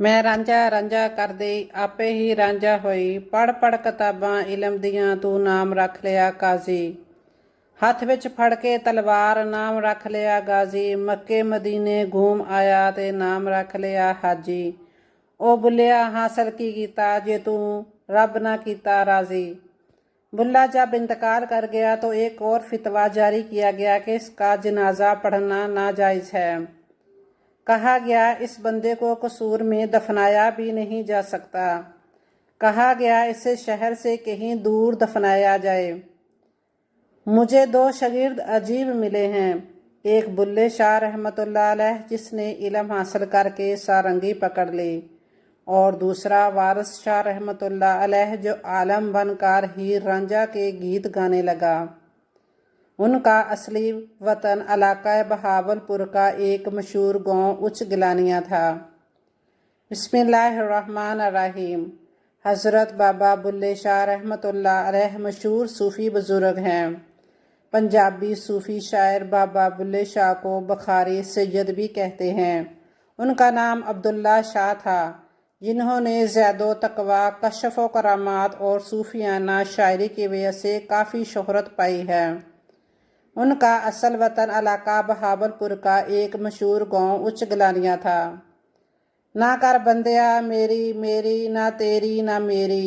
ਮੈਂ ਰਾਂਝਾ ਰਾਂਝਾ ਕਰਦੀ ਆਪੇ ਹੀ ਰਾਂਝਾ ਹੋਈ। ਪੜ੍ਹ ਪੜ੍ਹ ਕਿਤਾਬਾਂ ਇਲਮ ਦੀਆਂ ਤੂੰ ਨਾਮ ਰੱਖ ਲਿਆ ਕਾਜ਼ੀ। ਹੱਥ ਵਿੱਚ ਫੜ ਕੇ ਤਲਵਾਰ ਨਾਮ ਰੱਖ ਲਿਆ ਗਾਜ਼ੀ। ਮੱਕੇ ਮਦੀਨੇ ਘੂਮ ਆਇਆ ਤੇ ਨਾਮ ਰੱਖ ਲਿਆ ਹਾਜੀ। ਉਹ ਬੁੱਲਿਆ ਹਾਸਲ ਕੀ ਕੀਤਾ ਜੇ ਤੂੰ ਰੱਬ ਨਾ ਕੀਤਾ ਰਾਜ਼ੀ। बुल्ला जब इंतकाल कर गया तो एक और फितवा जारी किया गया कि इसका जनाजा पढ़ना नाजायज़ है। कहा गया इस बंदे को कसूर में दफनाया भी नहीं जा सकता। कहा गया इसे शहर से कहीं दूर दफनाया जाए। मुझे दो शागिर्द अजीब मिले हैं। एक बुल्ले शाह रहमतुल्लाह अलैह जिसने इल्म हासिल करके सारंगी पकड़ ली, और दूसरा वारिस शाह रहमतुल्लाह अलैह जो आलम बनकर हीर रांझा के गीत गाने लगा। उनका असली वतन इलाका बहावलपुर का एक मशहूर गांव उच्च गिलानिया था। बिस्मिल्लाहिर्रहमानिर्रहीम। हज़रत बाबा बुल्ले शाह रहमतुल्लाह अलैह मशहूर सूफ़ी बुज़ुर्ग हैं। पंजाबी सूफ़ी शायर बाबा बुल्ले शाह को बुखारी सैयद भी कहते हैं। उनका नाम अब्दुल्ला शाह था, जिन्होंने ज़ैदो तकवा, कशफ़ व करामात और सूफियाना शायरी की वजह से काफ़ी शोहरत पाई है। उनका असल वतन इलाका बहावलपुर का एक मशहूर गांव उच्च गिलानिया था। ना कर बंदिया मेरी मेरी, ना तेरी ना मेरी,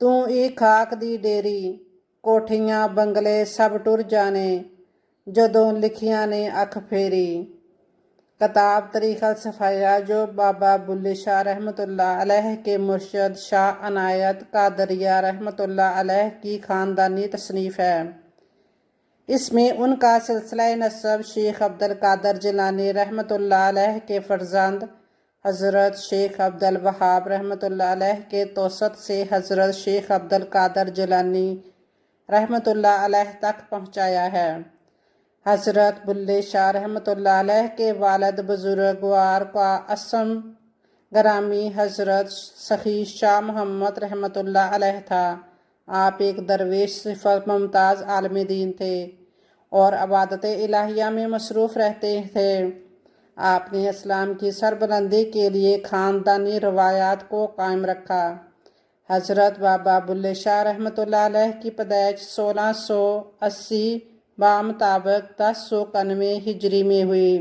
तू ई खाक दी डेरी, कोठियां बंगले सब टुर जाने, जदों लिखियां ने अख फेरी। किताब तरीक़ल सफ़ाया जो बाबा बुल्ले शाह रहमतुल्लाह अलैह के मुर्शद शाह अनायत कादरिया रहमतुल्लाह अलैह की ख़ानदानी तसनीफ़ है। इसमें उनका सिलसिला नसब शेख अब्दुल कादर जिलानी रहमतुल्लाह अलैह के फ़र्जंद हज़रत शेख अब्दुल वहाब रहमतुल्लाह अलैह के तोसत से हज़रत शेख अब्दुल कादर जिलानी रहमतुल्लाह अलैह तक पहुँचाया है। हज़रत बुल्ले शाह रहमतुल्लाह अलैह के वालिद बुजुर्गवार का असम ग्रामी हज़रत सखी शाह मोहम्मद रहमतुल्लाह अलैह था। आप एक दरवेश सिफत मुमताज़ आलम दीन थे और इबादत इलाहिया में मसरूफ़ रहते थे। आपने इस्लाम की सरबुलंदी के लिए ख़ानदानी रवायात को कायम रखा। हज़रत बाबा बुल्ले शाह रहमतुल्लाह अलैह की पैदाइश 1680 बामुताबिक 1091 हिजरी में हुई।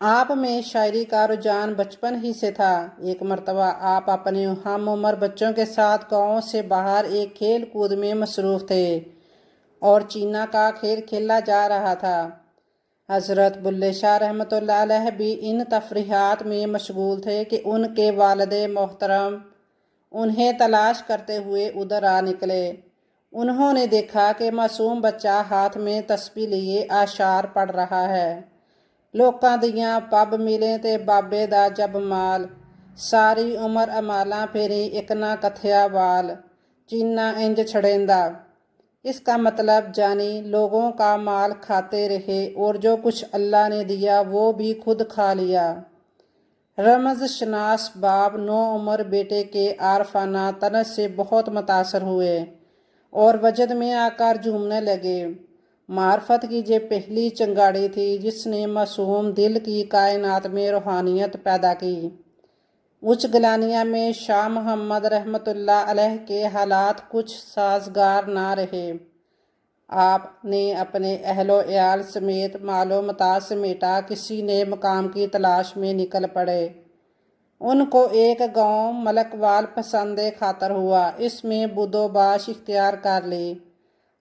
आप में शायरी का रुझान बचपन ही से था। एक मरतबा आप अपने हम उम्र बच्चों के साथ गाँव से बाहर एक खेल कूद में मसरूफ़ थे और चीना का खेल खेला जा रहा था। हज़रत बुल्ले शाह रहमतुल्लाह अलैह भी इन तफरीहात में मशगूल थे कि उनके वालिद मोहतरम उन्हें तलाश करते हुए उधर आ निकले। उन्होंने देखा कि मासूम बच्चा हाथ में तस्बीह लिए आशार पढ़ रहा है। लोकां दियां पब मिले ते बाबे दा जब माल, सारी उम्र अमालां फेरी एक ना कथया वाल, चीना इंज छड़ेंदा। इसका मतलब जानी लोगों का माल खाते रहे और जो कुछ अल्लाह ने दिया वो भी खुद खा लिया। रमज़ शनास बाब 9 उम्र बेटे के आरफाना तनस से बहुत मुतासर हुए और वजद में आकर झूमने लगे। मार्फत की ये पहली चंगाड़ी थी जिसने मासूम दिल की कायनात में रूहानियत पैदा की। उच्च गिलानिया में शाह मोहम्मद रहमतुल्लाह अलैह के हालात कुछ साजगार ना रहे। आपने अपने अहलो याल समेत मालो मता समेटा किसी नए मकाम की तलाश में निकल पड़े। उनको एक गांव मलकवाल पसंद खातर हुआ। इसमें बुदोबाश इख्तियार कर ली।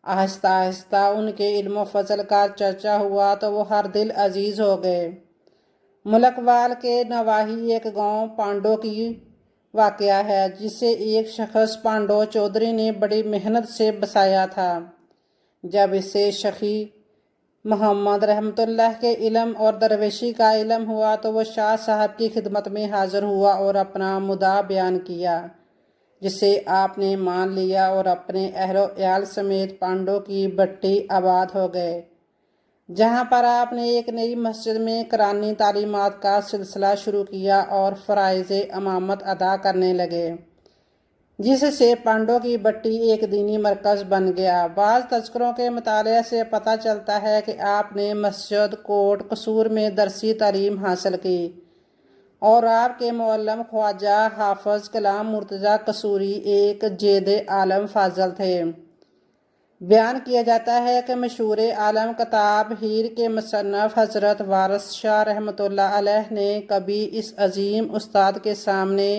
आहिस्ता आहिस्ता उनके इल्म फजल का चर्चा हुआ तो वो हर दिल अजीज़ हो गए। मलकवाल के नवाही एक गांव पांडो की वाक़या है जिसे एक शख्स पांडो चौधरी ने बड़ी मेहनत से बसाया था। जब इसे शखी मोहम्मद रहमतुल्लाह के इल्म और दरवेशी का इल्म हुआ तो वह शाह साहब की खिदमत में हाज़िर हुआ और अपना मुद्दा बयान किया, जिसे आपने मान लिया और अपने अहलो याल समेत पांडो की बट्टी आबाद हो गए, जहाँ पर आपने एक नई मस्जिद में कुरानी तालीमात का सिलसिला शुरू किया और फ़राइज़ इमामत अदा करने लगे, जिससे पांडो की बट्टी एक दीनी मरकज़ बन गया। बाज़ तज़किरों के मुताले से पता चलता है कि आपने मस्जिद कोट कसूर में दरसी तालीम हासिल की اور آپ کے معلم خواجہ حافظ کلام مرتضیٰ قصوری ایک جید عالم فاضل تھے۔ بیان کیا جاتا ہے کہ مشہور عالم کتاب ہیر کے مصنف حضرت وارث شاہ رحمۃ اللہ علیہ نے کبھی اس عظیم استاد کے سامنے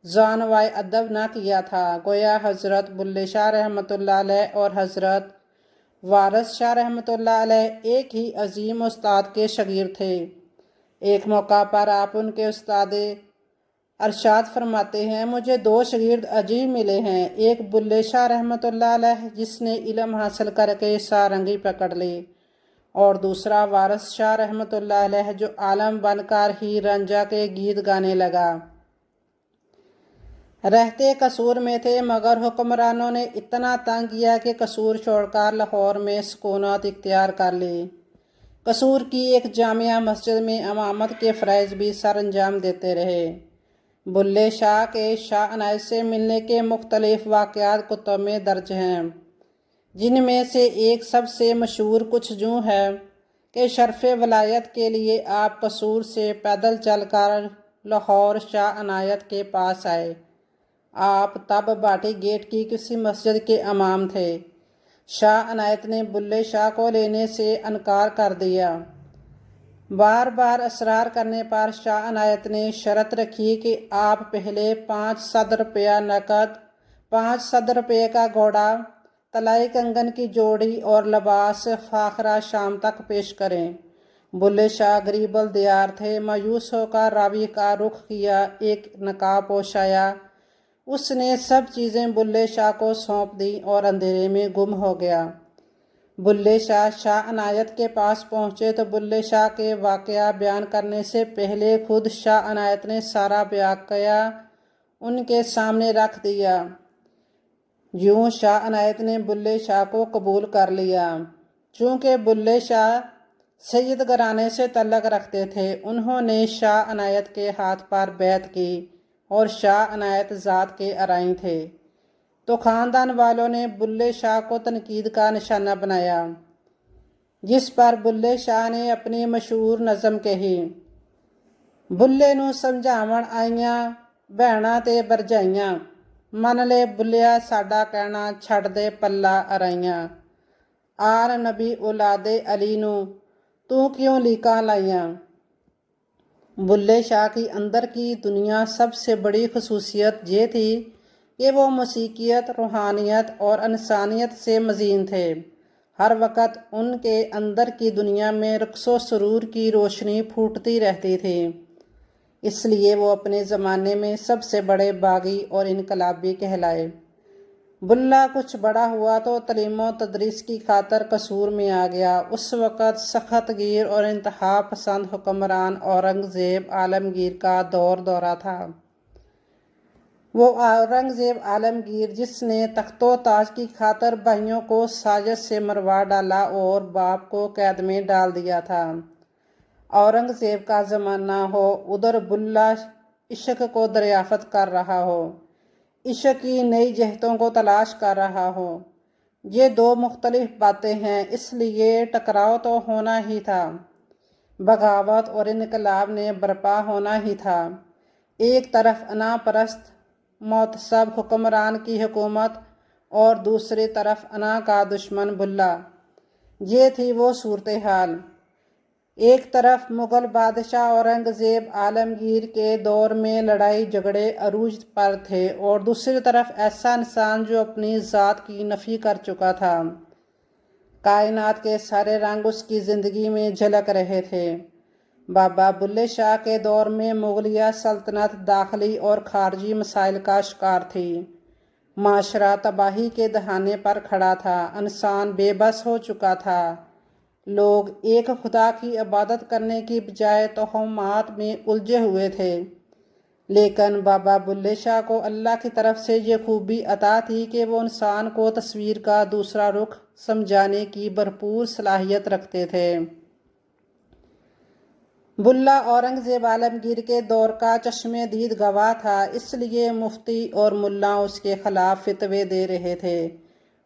جانوائے ادب نہ کیا تھا۔ گویا حضرت بلے شاہ رحمۃ اللہ علیہ اور حضرت وارث شاہ رحمۃ اللہ علیہ ایک ہی عظیم استاد کے شاگرد تھے۔ ایک موقع پر آپ ان کے استاد ارشاد فرماتے ہیں، مجھے دو شاگرد عجیب ملے ہیں، ایک بلے شاہ رحمۃ اللہ علیہ جس نے علم حاصل کر کے سارنگی پکڑ لی، اور دوسرا وارث شاہ رحمۃ اللہ علیہ جو عالم بن کر ہی رنجا کے گیت گانے لگا۔ رہتے قصور میں تھے مگر حکمرانوں نے اتنا تنگ کیا کہ قصور چھوڑ کر لاہور میں سکونت اختیار کر لی۔ قصور کی ایک جامع مسجد میں امامت کے فرائض بھی سر انجام دیتے رہے۔ بلے شاہ کے شاہ عنایت سے ملنے کے مختلف واقعات کتب میں درج ہیں، جن میں سے ایک سب سے مشہور کچھ یوں ہے کہ شرف ولایت کے لیے آپ قصور سے پیدل چل کر لاہور شاہ عنایت کے پاس آئے۔ آپ تب باٹی گیٹ کی کسی مسجد کے امام تھے۔ شاہ عنایت نے بلے شاہ کو لینے سے انکار کر دیا۔ بار بار اصرار کرنے پر شاہ عنایت نے شرط رکھی کہ آپ پہلے 500 روپیہ نقد، 500 روپے کا گھوڑا، طلائی کنگن کی جوڑی اور لباس فاخرہ شام تک پیش کریں۔ بلے شاہ غریب الدیار تھے۔ مایوس ہو کر راوی کا رخ کیا، ایک نقاب پوش آیا، اس نے سب چیزیں بلے شاہ کو سونپ دیں اور اندھیرے میں گم ہو گیا۔ بلے شاہ شاہ عنایت کے پاس پہنچے تو بلے شاہ کے واقعہ بیان کرنے سے پہلے خود شاہ عنایت نے سارا واقعہ ان کے سامنے رکھ دیا۔ یوں شاہ عنایت نے بلے شاہ کو قبول کر لیا۔ چونکہ بلے شاہ سید گھرانے سے تعلق رکھتے تھے، انہوں نے شاہ عنایت کے ہاتھ پر بیعت کی، اور شاہ عنایت ذات کے ارائیں تھے، تو خاندان والوں نے بلے شاہ کو تنقید کا نشانہ بنایا، جس پر بلے شاہ نے اپنی مشہور نظم کہی، بلے نوں سمجھاون آئیاں بھیناں تے برجائیاں، من لے بلیا ساڈا کہنا چھڈ دے پلا ارائیاں، آل نبی اولادے علی نوں تو کیوں لیکاں لائیاں۔ بلے شاہ کی اندر کی دنیا سب سے بڑی خصوصیت یہ تھی کہ وہ موسیقیت، روحانیت اور انسانیت سے مزین تھے۔ ہر وقت ان کے اندر کی دنیا میں رقص و سرور کی روشنی پھوٹتی رہتی تھی، اس لیے وہ اپنے زمانے میں سب سے بڑے باغی اور انقلابی کہلائے۔ بلّہ کچھ بڑا ہوا تو تعلیم و تدریس کی خاطر قصور میں آ گیا۔ اس وقت سخت گیر اور انتہا پسند حکمران اورنگزیب عالمگیر کا دورہ تھا۔ وہ اورنگزیب عالمگیر جس نے تخت و تاج کی خاطر بھائیوں کو سازش سے مروا ڈالا اور باپ کو قید میں ڈال دیا تھا۔ اورنگزیب کا زمانہ ہو، ادھر بلّہ عشق کو دریافت کر رہا ہو، عشق کی نئی جہتوں کو تلاش کر رہا ہو۔ یہ دو مختلف باتیں ہیں، اس لیے ٹکراؤ تو ہونا ہی تھا، بغاوت اور انقلاب نے برپا ہونا ہی تھا۔ ایک طرف انا پرست معتصب حکمران کی حکومت اور دوسری طرف انا کا دشمن بلّہ، یہ تھی وہ صورتحال۔ ایک طرف مغل بادشاہ اورنگزیب عالمگیر کے دور میں لڑائی جھگڑے عروج پر تھے، اور دوسری طرف ایسا انسان جو اپنی ذات کی نفی کر چکا تھا۔ کائنات کے سارے رنگ اس کی زندگی میں جھلک رہے تھے۔ بابا بلے شاہ کے دور میں مغلیہ سلطنت داخلی اور خارجی مسائل کا شکار تھی۔ معاشرہ تباہی کے دہانے پر کھڑا تھا، انسان بے بس ہو چکا تھا، لوگ ایک خدا کی عبادت کرنے کی بجائے توہمات میں الجھے ہوئے تھے۔ لیکن بابا بلے شاہ کو اللہ کی طرف سے یہ خوبی عطا تھی کہ وہ انسان کو تصویر کا دوسرا رخ سمجھانے کی بھرپور صلاحیت رکھتے تھے۔ بلّہ اورنگزیب عالمگیر کے دور کا چشمِ دید گواہ تھا، اس لیے مفتی اور ملا اس کے خلاف فتوے دے رہے تھے،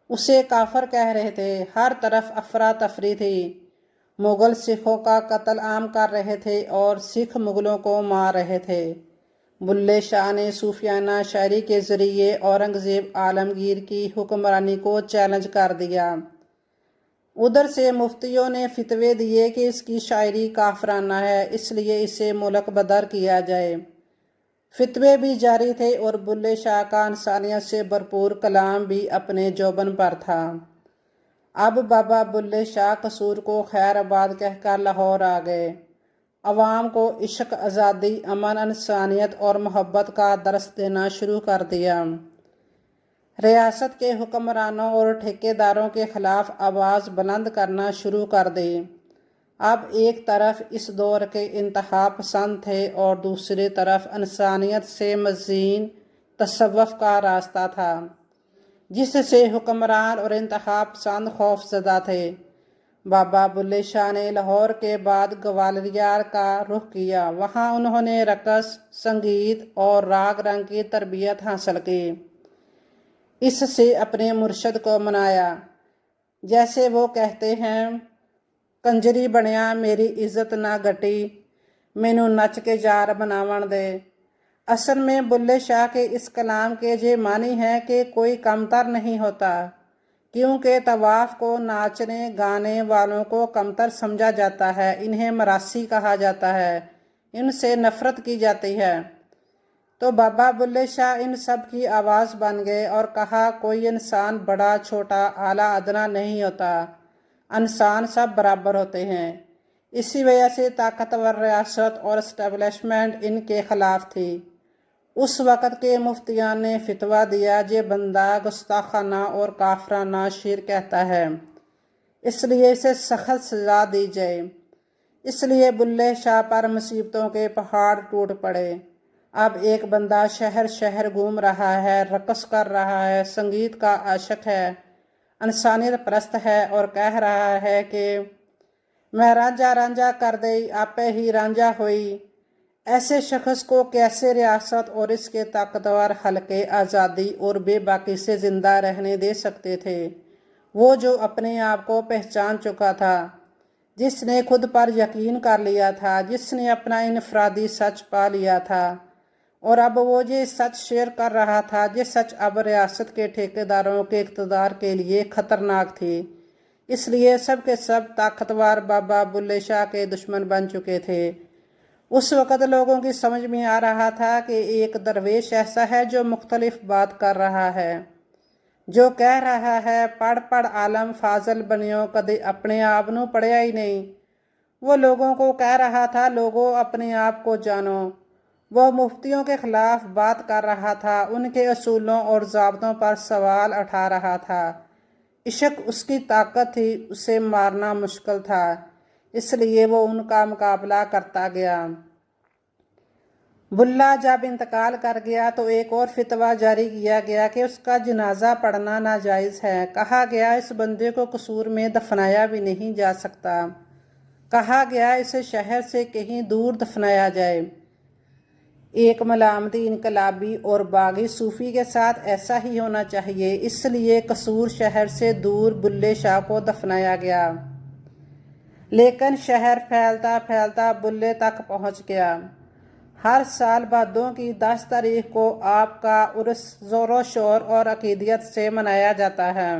اسے کافر کہہ رہے تھے، ہر طرف افراتفری تھی۔ मुगल सिखों का कत्ल आम कर रहे थे और सिख मुगलों को मार रहे थे। बुल्ले शाह ने सूफियाना शायरी के ज़रिए औरंगज़ेब आलमगीर की हुक्मरानी को चैलेंज कर दिया। उधर से मुफ्तियों ने फितवे दिए कि इसकी शायरी काफराना है, इसलिए इसे मुल्क बदर किया जाए। फितवे भी जारी थे और बुल्ले शाह का इंसानियत से भरपूर कलाम भी अपने जोबन पर था। अब बाबा बुल्ले शाह कसूर को खैराबाद कहकर लाहौर आ गए। अवाम को इश्क, आज़ादी, अमन, इंसानियत और मोहब्बत का दर्स देना शुरू कर दिया। रियासत के हुक्मरानों और ठेकेदारों के खिलाफ आवाज़ बुलंद करना शुरू कर दी। अब एक तरफ इस दौर के इंतहा पसंद थे और दूसरी तरफ इंसानियत से मज़ीन तसव्वुफ़ का रास्ता था, जिससे हुक्मरान और इंतहा पसंद खौफज़दा थे। बाबा बुल्ले शाह ने लाहौर के बाद ग्वालियर का रुख किया। वहाँ उन्होंने रक़स, संगीत और राग रंग की तरबियत हासिल की। इससे अपने मुर्शद को मनाया। जैसे वो कहते हैं, कंजरी बनिया मेरी इज्जत ना घटी, मैनू नच के जार बनावन दे। असल में बुल्ले शाह के इस कलाम के ये मानी है कि कोई कमतर नहीं होता, क्योंकि तवाफ़ को नाचने गाने वालों को कमतर समझा जाता है। इन्हें मरासी कहा जाता है, इनसे नफ़रत की जाती है। तो बाबा बुल्ले शाह इन सब की आवाज़ बन गए और कहा, कोई इंसान बड़ा छोटा आला अदना नहीं होता, इंसान सब बराबर होते हैं। इसी वजह से ताकतवर रियासत और इस्टेब्लिशमेंट इनके ख़िलाफ़ थी। उस वक़्त के मुफ्तियान ने फितवा दिया, जे बंदा गुस्ताखाना और काफराना शेर कहता है, इसलिए इसे सख्त सज़ा दी जाए। इसलिए बुल्ले शाह पर मुसीबतों के पहाड़ टूट पड़े। अब एक बंदा शहर शहर घूम रहा है, रक़स कर रहा है, संगीत का आशिक है, इंसानियत परस्त है और कह रहा है कि मैं रांझा रांझा कर दई, आपे ही रांझा हुई। ऐसे शख्स को कैसे रियासत और इसके ताकतवर हलके आज़ादी और बेबाकी से ज़िंदा रहने दे सकते थे? वो जो अपने आप को पहचान चुका था, जिसने खुद पर यकीन कर लिया था, जिसने अपना इनफरादी सच पा लिया था, और अब वो ये सच शेयर कर रहा था। ये सच अब रियासत के ठेकेदारों के इक़्तिदार के लिए ख़तरनाक थी। इसलिए सब के सब ताकतवर बाबा बुल्ले शाह के दुश्मन बन चुके थे। उस वक़्त लोगों की समझ में आ रहा था कि एक दरवेश ऐसा है जो मुख्तलिफ बात कर रहा है, जो कह रहा है, पढ़ पढ़ आलम फाजल बनियो, कदे अपने आप नू पढ़िया ही नहीं। वो लोगों को कह रहा था, लोगों अपने आप को जानो। वह मुफ्तियों के खिलाफ बात कर रहा था, उनके असूलों और ज़ाब्तों पर सवाल उठा रहा था। इश्क उसकी ताकत थी, उसे मारना मुश्किल था, इसलिए वो उनका मुकाबला करता गया। बुल्ला जब इंतकाल कर गया तो एक और फितवा जारी किया गया कि उसका जनाजा पढ़ना नाजायज़ है। कहा गया, इस बंदे को कसूर में दफनाया भी नहीं जा सकता। कहा गया, इसे शहर से कहीं दूर दफनाया जाए। एक मलामती इनकलाबी और बागी सूफ़ी के साथ ऐसा ही होना चाहिए, इसलिए कसूर शहर से दूर बुल्ले शाह को दफनाया गया। लेकिन शहर फैलता फैलता बुल्ले तक पहुंच गया। हर साल भादों की 10 तारीख को आपका उर्स ज़ोरो शोर और अकीदियत से मनाया जाता है।